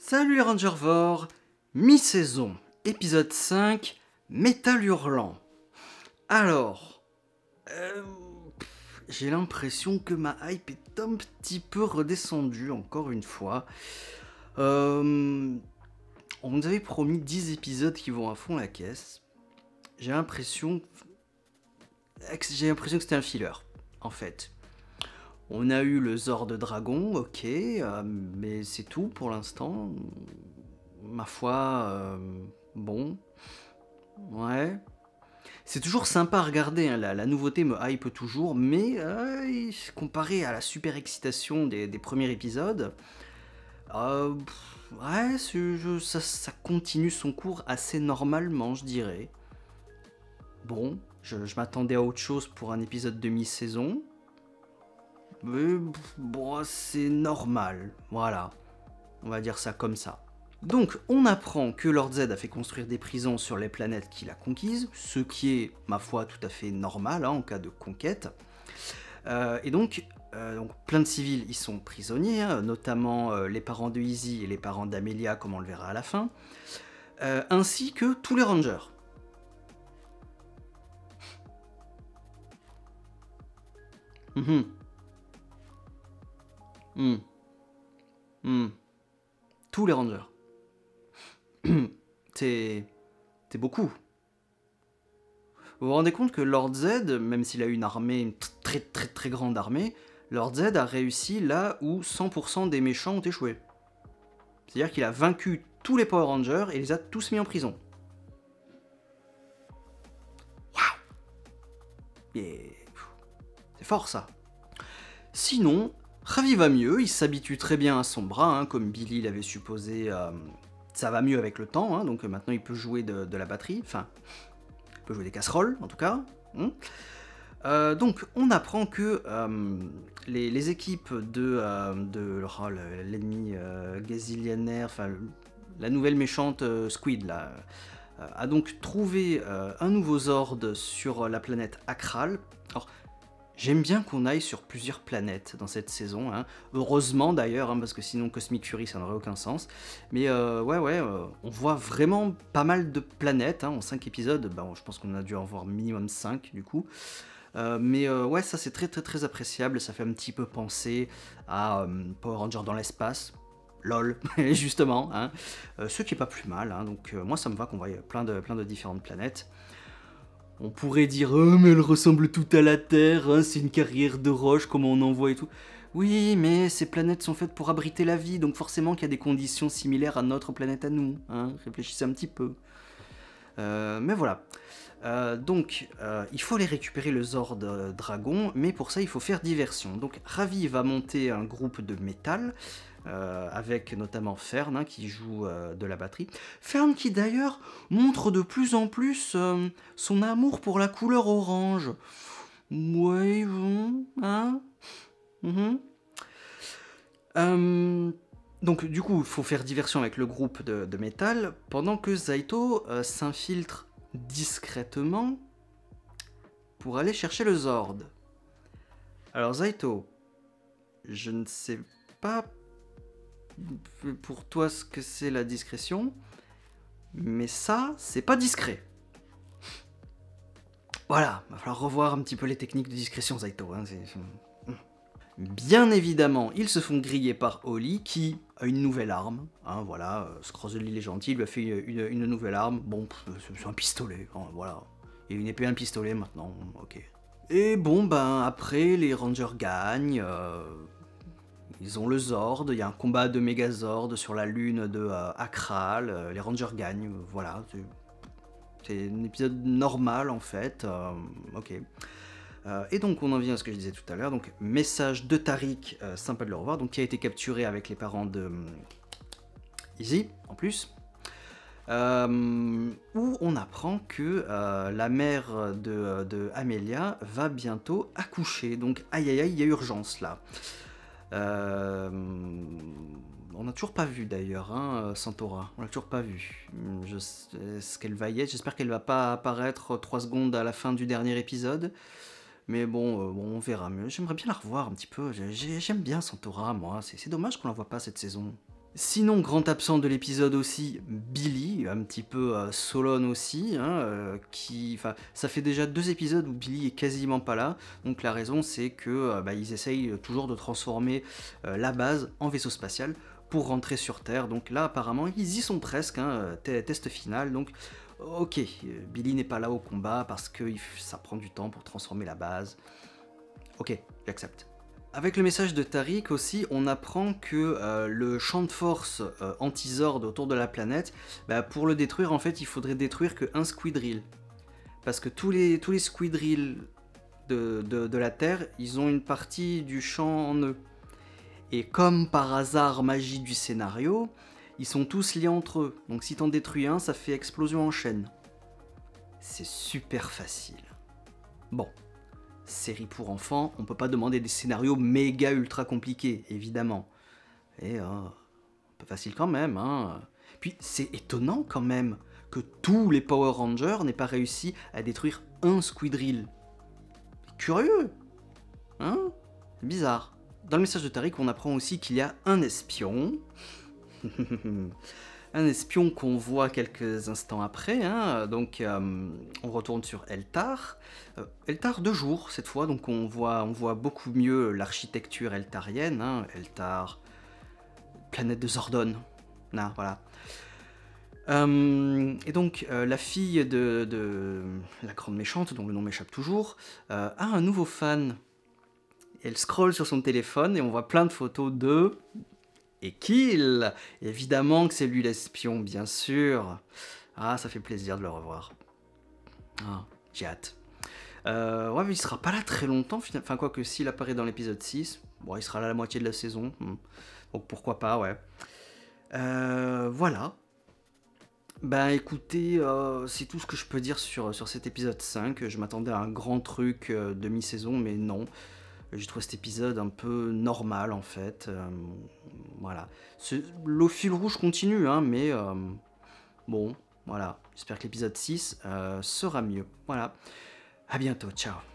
Salut les Rangervores, mi-saison, épisode 5, Métal Hurlant. Alors, j'ai l'impression que ma hype est un petit peu redescendue, encore une fois. On nous avait promis 10 épisodes qui vont à fond la caisse. J'ai l'impression que c'était un filler, en fait. On a eu le Zord de Dragon, ok, mais c'est tout pour l'instant. Ma foi, bon, ouais. C'est toujours sympa à regarder, hein, la nouveauté me hype toujours, mais comparé à la super excitation des premiers épisodes, ouais, ça continue son cours assez normalement, je dirais. Bon, je m'attendais à autre chose pour un épisode de mi-saison. Mais bon, c'est normal, voilà. On va dire ça comme ça. Donc, on apprend que Lord Z a fait construire des prisons sur les planètes qu'il a conquises, ce qui est, ma foi, tout à fait normal hein, en cas de conquête. Et donc, plein de civils y sont prisonniers, hein, notamment les parents de Izzy et les parents d'Amelia, comme on le verra à la fin, ainsi que tous les Rangers. Tous les Rangers. C'est beaucoup. Vous vous rendez compte que Lord Z, même s'il a une armée, une très grande armée, Lord Z a réussi là où 100% des méchants ont échoué. C'est-à-dire qu'il a vaincu tous les Power Rangers et les a tous mis en prison. Waouh! C'est fort ça. Sinon, Ravi va mieux, il s'habitue très bien à son bras, hein, comme Billy l'avait supposé. Ça va mieux avec le temps, hein, donc maintenant il peut jouer de la batterie, enfin, il peut jouer des casseroles en tout cas. Donc on apprend que les équipes de l'ennemi gazillionnaire, enfin la nouvelle méchante Squid là, a donc trouvé un nouveau Zord sur la planète Akral. Alors, j'aime bien qu'on aille sur plusieurs planètes dans cette saison, hein. Heureusement d'ailleurs, hein, parce que sinon Cosmic Fury ça n'aurait aucun sens. Mais on voit vraiment pas mal de planètes, hein, en 5 épisodes, je pense qu'on a dû en voir minimum 5 du coup. Ouais, ça c'est très appréciable, ça fait un petit peu penser à Power Rangers dans l'espace. LOL, justement, hein. Ce qui est pas plus mal, hein, donc moi ça me va qu'on voie plein de différentes planètes. On pourrait dire « Oh, mais elles ressemblent toutes à la Terre, hein, c'est une carrière de roche, comment on en voit et tout. » Oui, mais ces planètes sont faites pour abriter la vie, donc forcément qu'il y a des conditions similaires à notre planète à nous. Hein, réfléchissez un petit peu. Mais voilà. Il faut aller récupérer le Zord Dragon, mais pour ça, il faut faire diversion. Donc, Ravi va monter un groupe de métal, avec notamment Fern, hein, qui joue de la batterie. Fern qui d'ailleurs montre de plus en plus son amour pour la couleur orange. Ouais, bon, hein. Donc du coup, il faut faire diversion avec le groupe de métal, pendant que Zaito s'infiltre discrètement pour aller chercher le Zord. Alors Zaito, je ne sais pas pour toi ce que c'est la discrétion, mais ça, c'est pas discret. Voilà, va falloir revoir un petit peu les techniques de discrétion, Zaito. Hein, Bien évidemment, ils se font griller par Oli, qui a une nouvelle arme. Hein, voilà, Scrozely est gentil, il lui a fait une nouvelle arme. Bon, c'est un pistolet, hein, voilà. Il y a une épée et un pistolet maintenant, ok. Et bon, après, les Rangers gagnent. Ils ont le Zord, il y a un combat de Megazord sur la lune de Akral, les Rangers gagnent, voilà. C'est un épisode normal en fait, ok. Et donc on en vient à ce que je disais tout à l'heure, donc message de Tariq, sympa de le revoir, donc qui a été capturé avec les parents de Izzy, en plus. Où on apprend que la mère de Amelia va bientôt accoucher, donc aïe aïe aïe, il y a urgence là. On n'a toujours pas vu d'ailleurs, hein, Santora, on l'a toujours pas vu. Est-ce qu'elle va y être? J'espère qu'elle va pas apparaître 3 secondes à la fin du dernier épisode. Mais bon, on verra mieux. J'aimerais bien la revoir un petit peu. J'aime bien Santora, moi. C'est dommage qu'on la voit pas cette saison. Sinon, grand absent de l'épisode aussi, Billy, un petit peu Solon aussi, hein, ça fait déjà 2 épisodes où Billy est quasiment pas là, donc la raison c'est que ils essayent toujours de transformer la base en vaisseau spatial pour rentrer sur Terre, donc là apparemment ils y sont presque, hein, test final, donc ok, Billy n'est pas là au combat parce que ça prend du temps pour transformer la base, ok, j'accepte. Avec le message de Tariq aussi, on apprend que le champ de force anti-Zord autour de la planète, pour le détruire, en fait, il faudrait détruire qu'un squidrill. Parce que tous les squidrills de la Terre, ils ont une partie du champ en eux. Et comme par hasard, magie du scénario, ils sont tous liés entre eux. Donc si t'en détruis un, ça fait explosion en chaîne. C'est super facile. Bon. Série pour enfants, on peut pas demander des scénarios méga ultra compliqués, évidemment. Et un peu facile quand même, hein. Puis c'est étonnant quand même que tous les Power Rangers n'aient pas réussi à détruire un Squidrill. Curieux, hein? C'est bizarre. Dans le message de Tariq, on apprend aussi qu'il y a un espion. Un espion qu'on voit quelques instants après, hein. Donc on retourne sur Eltar. Eltar de jour cette fois, donc on voit beaucoup mieux l'architecture eltarienne, hein. Eltar, planète de Zordon, ah, voilà. Et donc la fille de la grande méchante, dont le nom m'échappe toujours, a un nouveau fan. Elle scrolle sur son téléphone et on voit plein de photos de... Et Kill, évidemment que c'est lui l'espion, bien sûr. Ah, ça fait plaisir de le revoir. Ah, j'ai hâte. Ouais, mais il sera pas là très longtemps, enfin, quoi que s'il apparaît dans l'épisode 6, bon, il sera là la moitié de la saison. Donc pourquoi pas, ouais. Voilà. Ben écoutez, c'est tout ce que je peux dire sur cet épisode 5. Je m'attendais à un grand truc de mi-saison, mais non. J'ai trouvé cet épisode un peu normal en fait. Voilà. Le fil rouge continue, hein, mais bon, voilà. J'espère que l'épisode 6 sera mieux. Voilà. À bientôt, ciao.